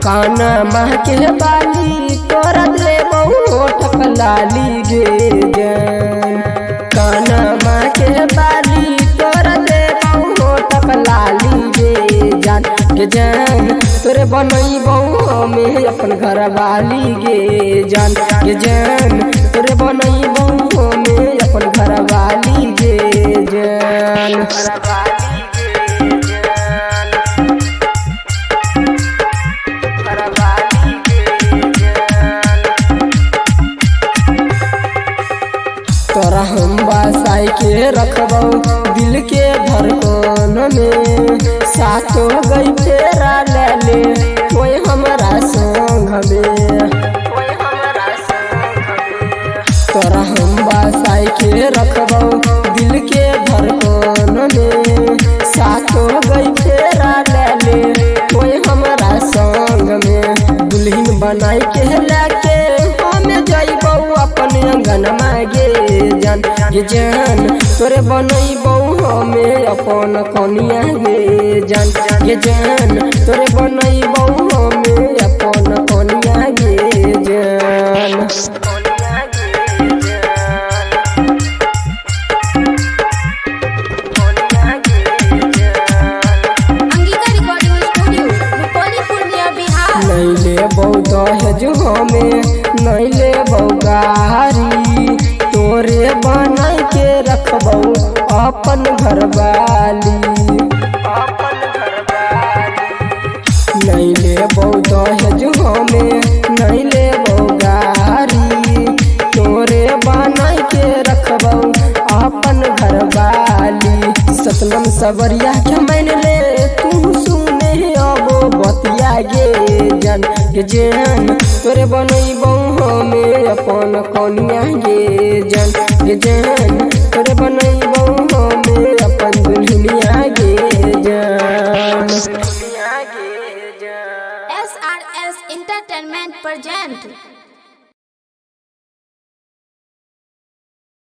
काना माँ के बाली तोरा दे होठ लाली गे जान। काना माँ के बाली तोरा दे होठ लाली गे जान के जान। तोरे बनैबौ में अपन घर वाली गे जान के जान। तोरे बनैबौ में अपन घर वाली गे जान। तोरा हम बसाई के रखबौ दिल के धड़कन में। सातो गई फेरा ले ले कोई हमारा संग में। तोरा हम बसाई के रखबौ दिल के धड़कन में। सातो गई फेरा ले ले कोई हमारा संग में। दुल्हन बनाई के लेके हमें जइबौ अपन अंगन मागे जान गे जान। तोरे बनैबौ हमें अपन कनिया गे जान गे जान। तोरे बनैबौ हमें अपन कनिया गे जान। नहीं लेबौ दहेज हमें नहीं लेबौ गारी। तोरे बनाई के रखबौ अपन घरवाली। नहीं लेबौ दहेज हमें नहीं लेबौ गारी। तोरे बनाई के रखबौ अपन घरवाली। सतनम सबरिया के मान ले तू सुने अबो बतिया गे जान गे जान। तोरे बनैबौ हमें अपन कनिया गे जान गे जान। तोरे बनैबौ हमें अपन दुल्हनिया गे जान। SRS Entertainment present